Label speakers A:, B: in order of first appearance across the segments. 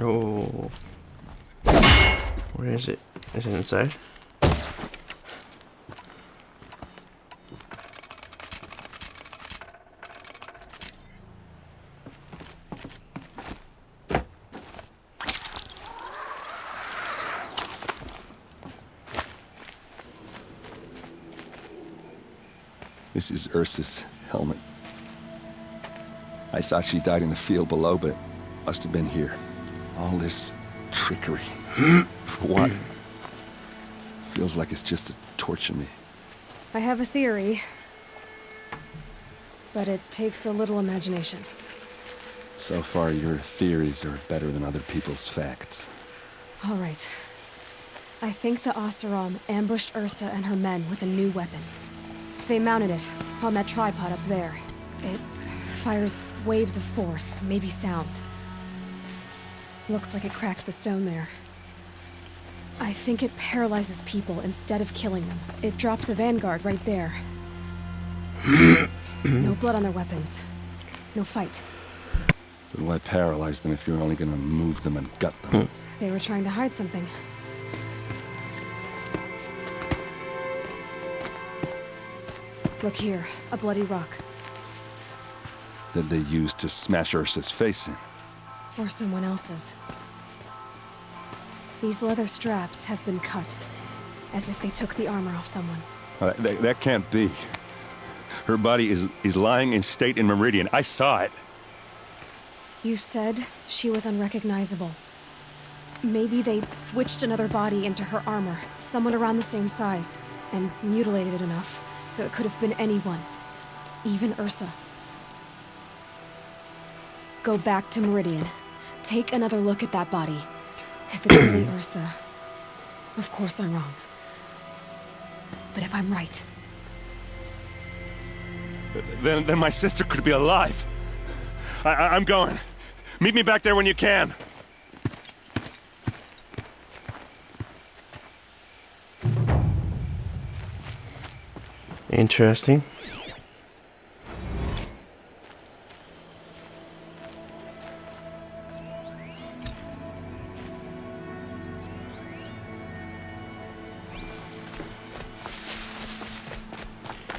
A: Oh, where is it? Is it inside?
B: This is Ersa's helmet. I thought she died in the field below, but it must have been here. All this trickery. For what? Feels like it's just to torture me.
C: I have a theory, but it takes a little imagination.
B: So far, your theories are better than other people's facts.
C: All right. I think the Oseram ambushed Ersa and her men with a new weapon. They mounted it on that tripod up there. It fires waves of force, maybe sound. Looks like it cracked the stone there. I think it paralyzes people instead of killing them. It dropped the vanguard right there. No blood on their weapons. No fight.
B: But why paralyze them if you're only gonna move them and gut them?
C: They were trying to hide something. Look here, a bloody rock.
B: That they used to smash Ursa's face in.
C: Or someone else's. These leather straps have been cut, as if they took the armor off someone.
B: That can't be. Her body is lying in state in Meridian. I saw it.
C: You said she was unrecognizable. Maybe they switched another body into her armor, someone around the same size, and mutilated it enough, so it could have been anyone. Even Ersa. Go back to Meridian. Take another look at that body. If it's really Ersa, of course I'm wrong. But if I'm right...
B: Then my sister could be alive. I'm going. Meet me back there when you can.
A: Interesting.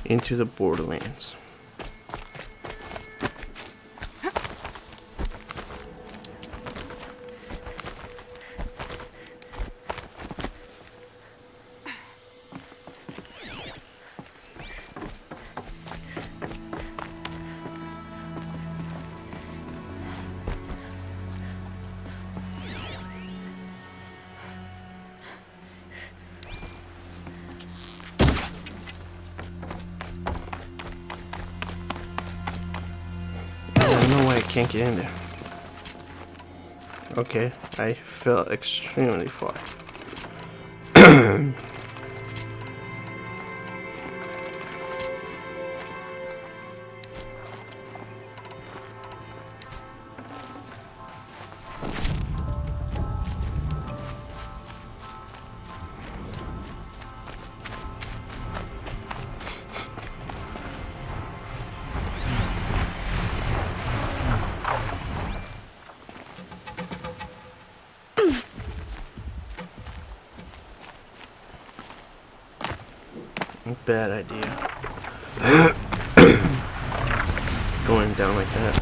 A: Into the Borderlands. Can't get in there. Okay, I fell extremely far. Bad idea. Going down like that.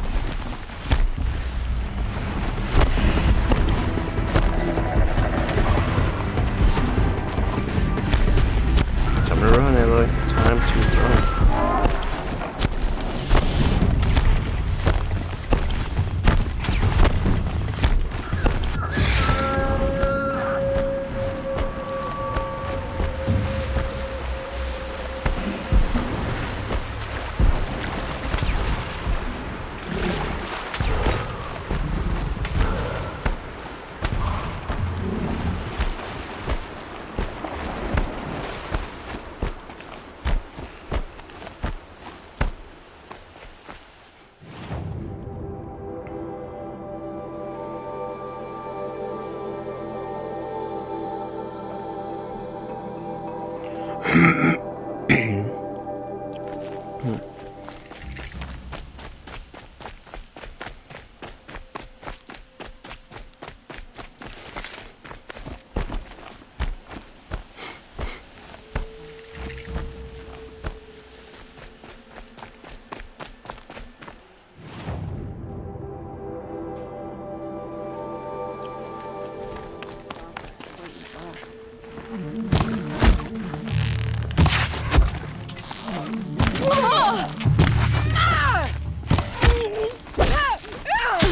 A: Time to run, Eloy. Time to run.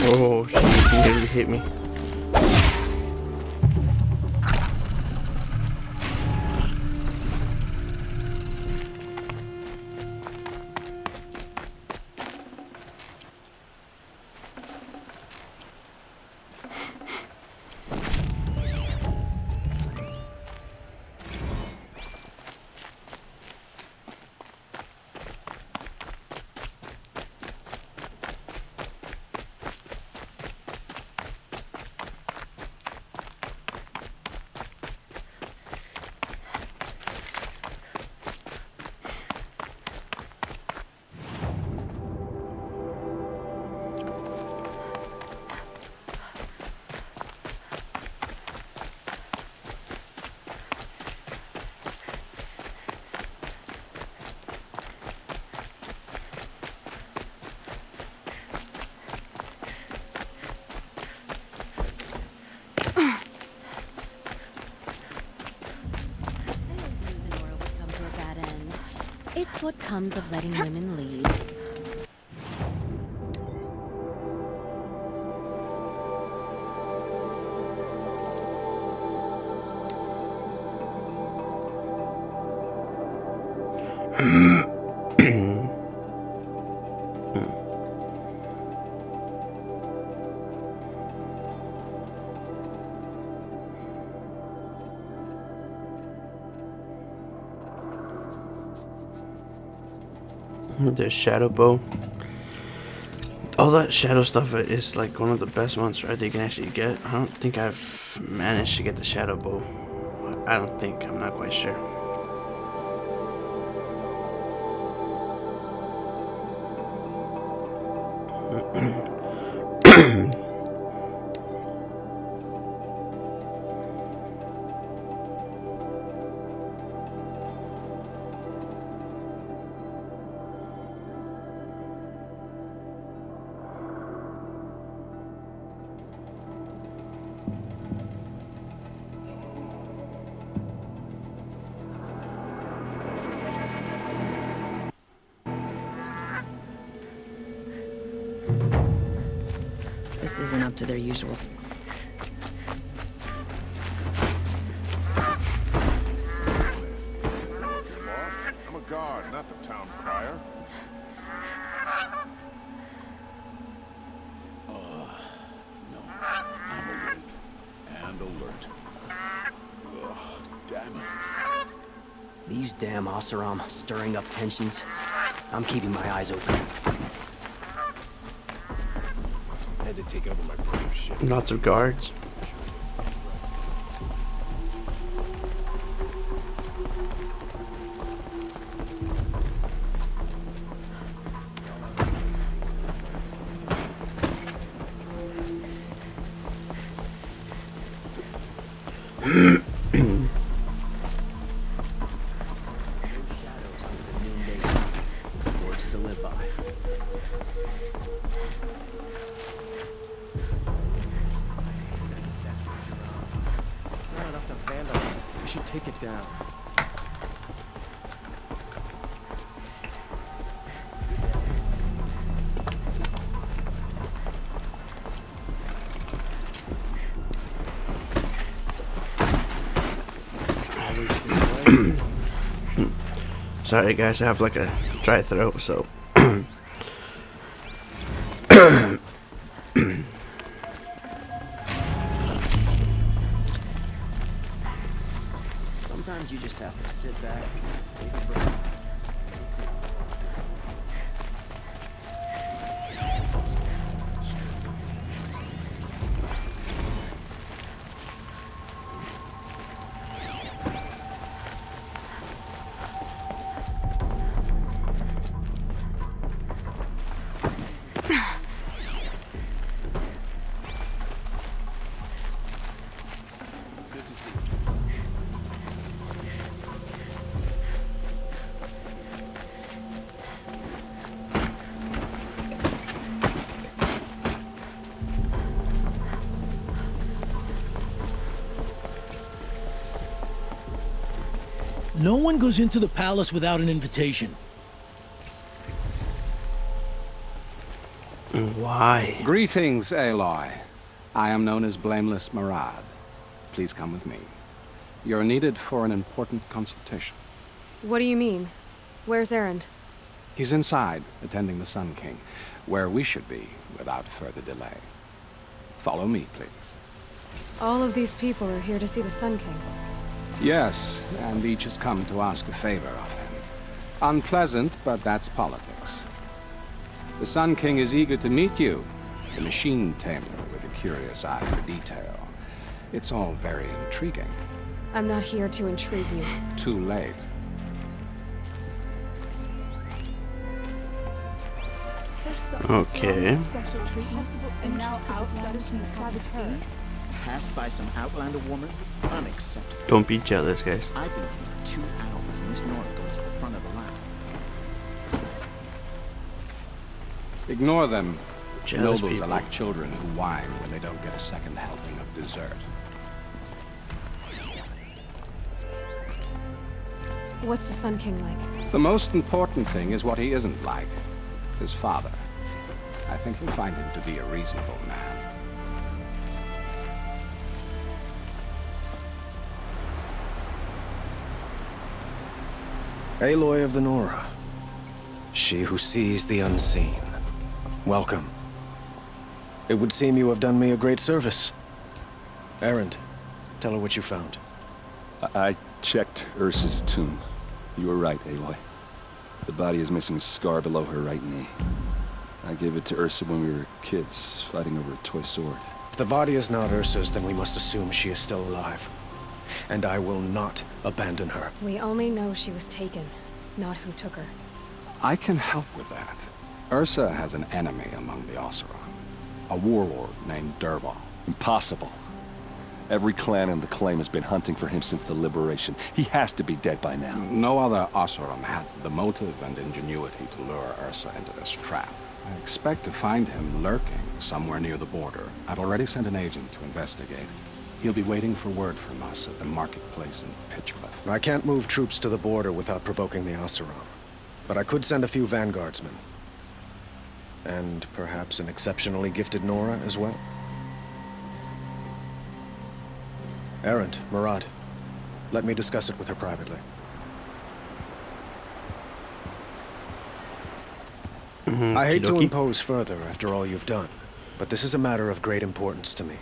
A: Oh shit, he nearly hit me.
D: It's what comes of letting women lead.
A: The shadow bow. All that shadow stuff is like one of the best ones, right? They can actually get. I don't think I've managed to get the shadow bow. I don't think. I'm not quite sure.
E: This isn't up to their usuals.
F: I'm a guard, not the town crier. No. I'm awake. And alert. Ugh, damn it.
G: These damn Oseram stirring up tensions. I'm keeping my eyes open.
F: Had to take over my brother's ship.
A: Lots of guards.
G: Words to live by.
H: Not enough to vandalize. We should take it down.
A: Sorry guys, I have like a dry throat, so
G: Sometimes you just have to sit back, take a breath.
I: No one goes into the palace without an invitation.
A: Why?
J: Greetings, Aloy. I am known as Blameless Murad. Please come with me. You're needed for an important consultation.
C: What do you mean? Where's Erend?
J: He's inside, attending the Sun King, where we should be without further delay. Follow me, please.
C: All of these people are here to see the Sun King.
J: Yes, and each has come to ask a favor of him. Unpleasant, but that's politics. The Sun King is eager to meet you, the machine tamer with a curious eye for detail. It's all very intriguing.
C: I'm not here to intrigue you.
J: Too late.
A: Okay.
K: And now outlanders from the savage east?
L: Passed by some outlander woman? Unacceptable.
A: Don't be jealous, guys.
L: I've been here for 2 hours and this Nora goes to the front of the line.
J: Ignore them.
A: Jealous
J: Nobles
A: people.
J: are like children who whine when they don't get a second helping of dessert.
C: What's the Sun King like?
J: The most important thing is what he isn't like. His father. I think you'll find him to be a reasonable man.
M: Aloy of the Nora. She who sees the unseen. Welcome. It would seem you have done me a great service. Erend, tell her what you found.
B: I checked Ersa's tomb. You were right, Aloy. The body is missing a scar below her right knee. I gave it to Ersa when we were kids, fighting over a toy sword.
M: If the body is not Ursa's, then we must assume she is still alive. And I will not abandon her.
C: We only know she was taken, not who took her.
J: I can help with that. Ersa has an enemy among the Oseram. A warlord named Dervahl.
B: Impossible. Every clan in the claim has been hunting for him since the liberation. He has to be dead by now.
J: No other Oseram had the motive and ingenuity to lure Ersa into this trap. I expect to find him lurking somewhere near the border. I've already sent an agent to investigate. He'll be waiting for word from us at the marketplace in Pitchcliff.
M: I can't move troops to the border without provoking the Oseram. But I could send a few vanguardsmen. And perhaps an exceptionally gifted Nora as well. Erend, Murad, let me discuss it with her privately. I hate to impose further after all you've done, but this is a matter of great importance to me.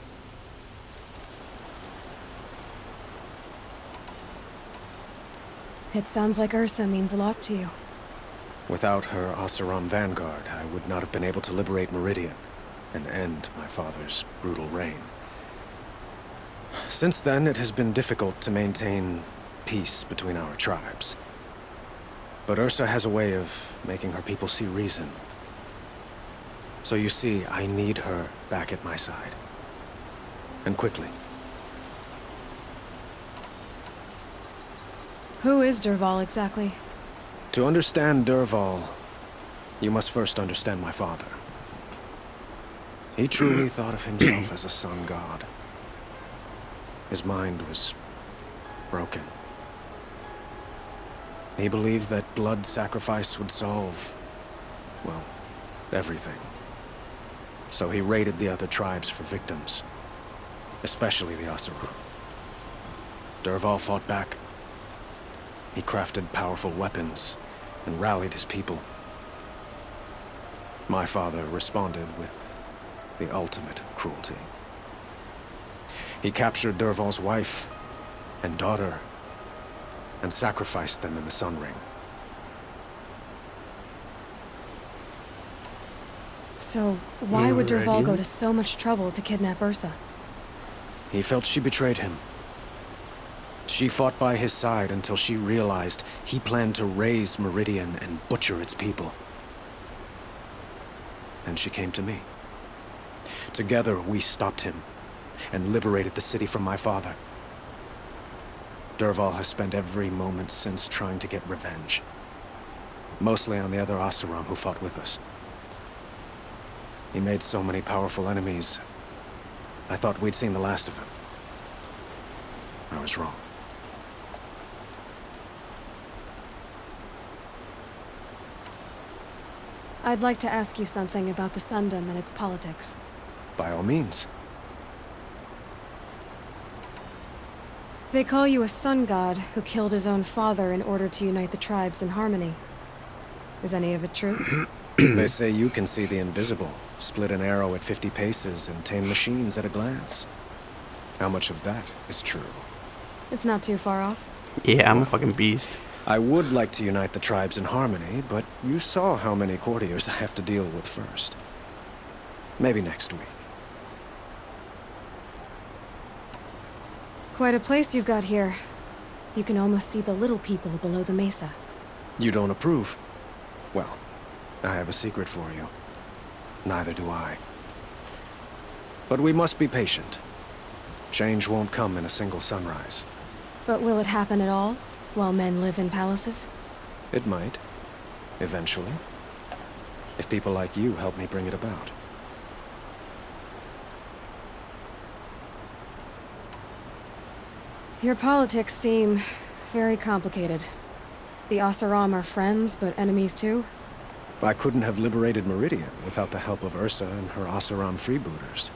C: It sounds like Ersa means a lot to you.
M: Without her Oseram vanguard, I would not have been able to liberate Meridian and end my father's brutal reign. Since then, it has been difficult to maintain peace between our tribes. But Ersa has a way of making her people see reason. So you see, I need her back at my side. And quickly.
C: Who is Dervahl exactly?
M: To understand Dervahl, you must first understand my father. He truly thought of himself as a sun god. His mind was broken. He believed that blood sacrifice would solve, well, everything. So he raided the other tribes for victims, especially the Oseram. Dervahl fought back. He crafted powerful weapons and rallied his people. My father responded with the ultimate cruelty. He captured Dervahl's wife and daughter and sacrificed them in the Sun Ring.
C: So, why would Dervahl go to so much trouble to kidnap Ersa?
M: He felt she betrayed him. She fought by his side until she realized he planned to raise Meridian and butcher its people. And she came to me. Together, we stopped him and liberated the city from my father. Dervahl has spent every moment since trying to get revenge. Mostly on the other Oseram who fought with us. He made so many powerful enemies, I thought we'd seen the last of him. I was wrong.
C: I'd like to ask you something about the Sundom and its politics.
M: By all means.
C: They call you a sun god who killed his own father in order to unite the tribes in harmony. Is any of it true?
M: They say you can see the invisible, split an arrow at 50 paces, and tame machines at a glance. How much of that is true?
C: It's not too far off.
A: Yeah, I'm a fucking beast.
M: I would like to unite the tribes in harmony, but you saw how many courtiers I have to deal with first. Maybe next week.
C: Quite a place you've got here. You can almost see the little people below the mesa.
M: You don't approve? Well, I have a secret for you. Neither do I. But we must be patient. Change won't come in a single sunrise.
C: But will it happen at all, while men live in palaces?
M: It might. Eventually. If people like you help me bring it about.
C: Your politics seem very complicated. The Oseram are friends, but enemies too?
M: I couldn't have liberated Meridian without the help of Ersa and her Oseram freebooters.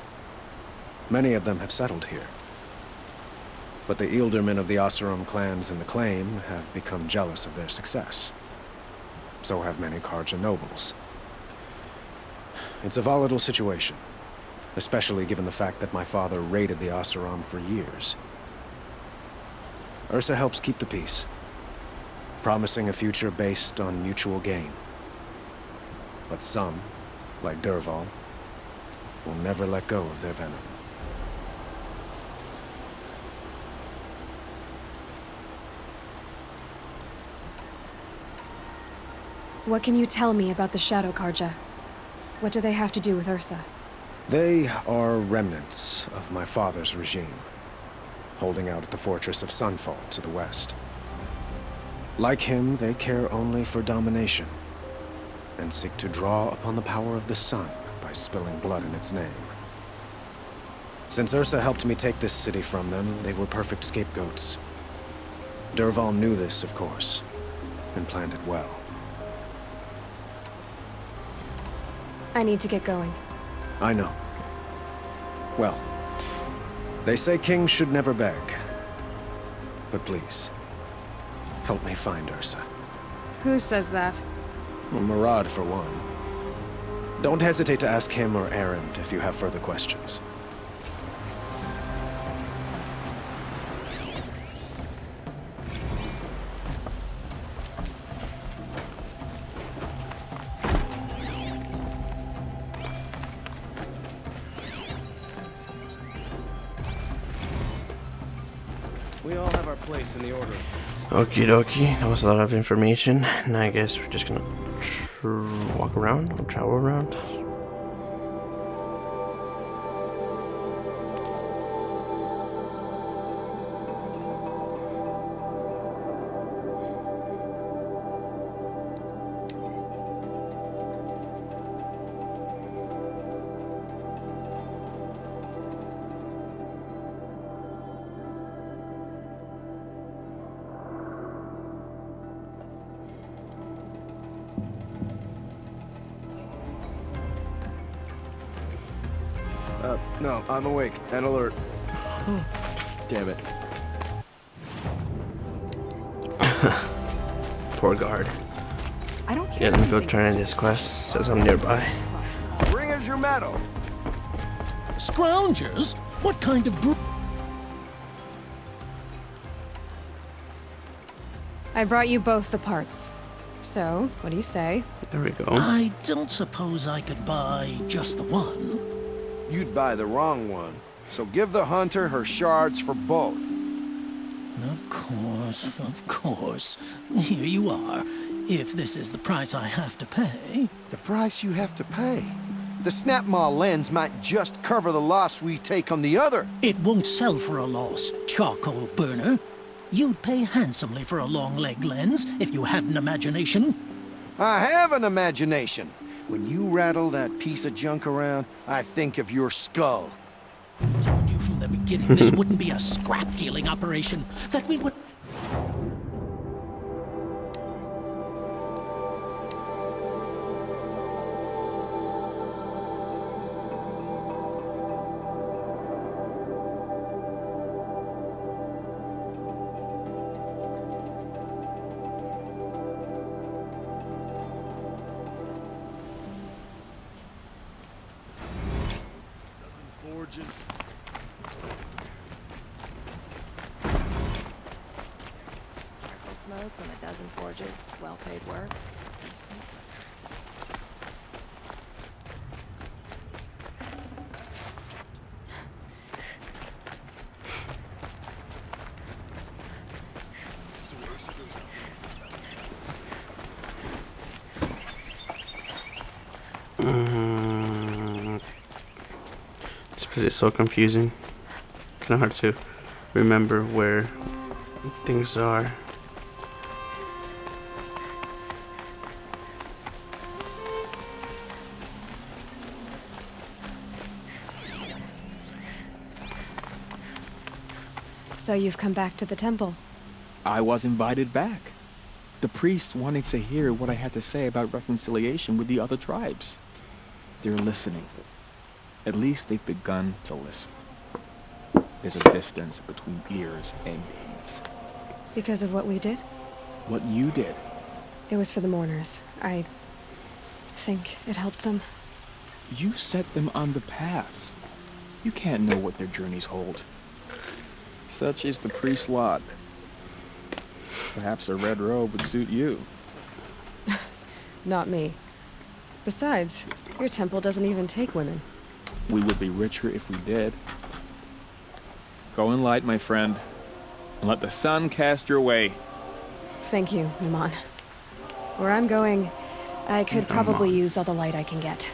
M: Many of them have settled here. But the ealdormen of the Oseram clans in the Claim have become jealous of their success. So have many Karja nobles. It's a volatile situation, especially given the fact that my father raided the Oseram for years. Ersa helps keep the peace, promising a future based on mutual gain. But some, like Dervahl, will never let go of their venom.
C: What can you tell me about the Shadow Karja? What do they have to do with Ersa?
M: They are remnants of my father's regime, holding out at the fortress of Sunfall to the west. Like him, they care only for domination, and seek to draw upon the power of the sun by spilling blood in its name. Since Ersa helped me take this city from them, they were perfect scapegoats. Dervahl knew this, of course, and planned it well.
C: I need to get going.
M: I know. Well, they say kings should never beg. But please, help me find Ersa.
C: Who says that?
M: Well, Murad, for one. Don't hesitate to ask him or Erend if you have further questions.
H: We all have our place in the order of things.
A: Okie dokie, that was a lot of information. Now I guess we're just gonna walk around or travel around.
F: No, I'm awake and alert. Damn it.
A: Poor guard.
K: I don't care.
A: Yeah, let me go turn in this quest. Says I'm nearby.
F: Bring us your medal.
I: Scroungers? What kind of brew?
C: I brought you both the parts. So, what do you say?
A: There we go.
I: I don't suppose I could buy just the one.
F: You'd buy the wrong one. So give the hunter her shards for both.
I: Of course. Here you are. If this is the price I have to pay.
F: The price you have to pay? The Snapmaw lens might just cover the loss we take on the other.
I: It won't sell for a loss, charcoal burner. You'd pay handsomely for a long leg lens if you had an imagination.
F: I have an imagination. When you rattle that piece of junk around, I think of your skull.
I: I told you from the beginning this wouldn't be a scrap-dealing operation. That we would...
C: cloak from a dozen forges, well-paid work. Decent.
A: This place is so confusing. Kind of hard to remember where things are.
C: So you've come back to the temple?
L: I was invited back. The priests wanted to hear what I had to say about reconciliation with the other tribes. They're listening. At least they've begun to listen. There's a distance between ears and deeds.
C: Because of what we did?
L: What you did.
C: It was for the mourners. I think it helped them.
L: You set them on the path. You can't know what their journeys hold. Such is the priest's lot. Perhaps a red robe would suit you.
C: Not me. Besides, your temple doesn't even take women.
L: We would be richer if we did. Go in light, my friend, and let the sun cast your way.
C: Thank you, Numan. Where I'm going, I could probably use all the light I can get.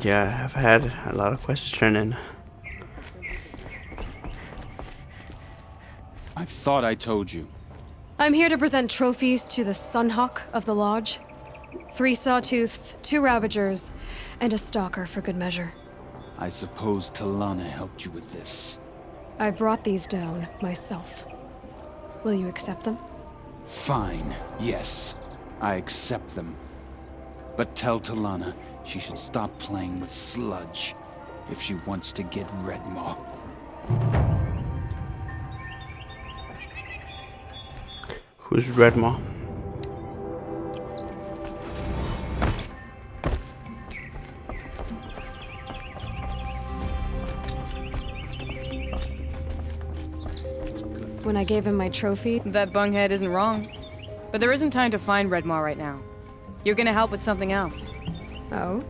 A: Yeah, I've had a lot of quests turn in.
L: I thought I told you.
C: I'm here to present trophies to the Sunhawk of the Lodge. 3 sawtooths, 2 ravagers, and a stalker for good measure.
B: I suppose Talana helped you with this.
C: I brought these down myself. Will you accept them?
B: Fine, yes. I accept them. But tell Talana she should stop playing with sludge if she wants to get Redmaw.
A: Who's Redmaw?
C: When I gave him my trophy...
N: That bunghead isn't wrong. But there isn't time to find Redmaw right now. You're gonna help with something else.
C: Oh?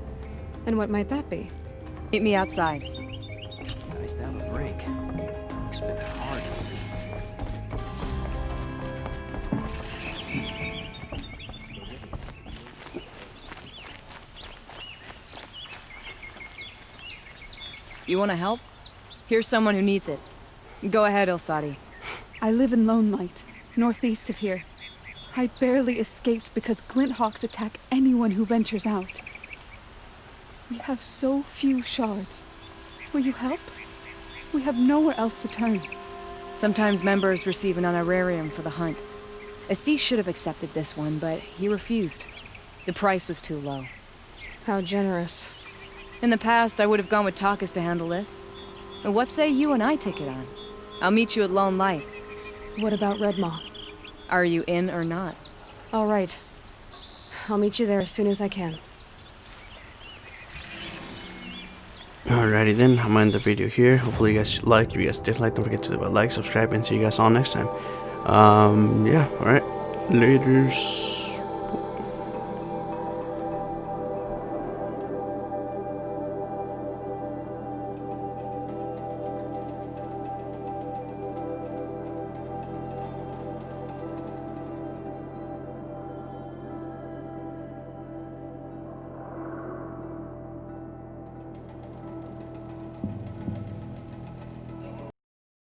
C: And what might that be?
N: Meet me outside.
G: Nice to have a break. Work's been hard.
N: You wanna help? Here's someone who needs it. Go ahead, Elsadi.
K: I live in Lone Light, northeast of here. I barely escaped because Glint Hawks attack anyone who ventures out. We have so few shards. Will you help? We have nowhere else to turn.
N: Sometimes members receive an honorarium for the hunt. Assis should have accepted this one, but he refused. The price was too low.
C: How generous.
N: In the past, I would have gone with Takas to handle this. But what say you and I take it on? I'll meet you at Lone Light.
C: What about Redmaw?
N: Are you in or not?
C: All right. I'll meet you there as soon as I can.
A: Alrighty then, I'm gonna end the video here. Hopefully you guys like. If you guys did like, don't forget to leave a like, subscribe, and see you guys all next time. Yeah, alright. Laters.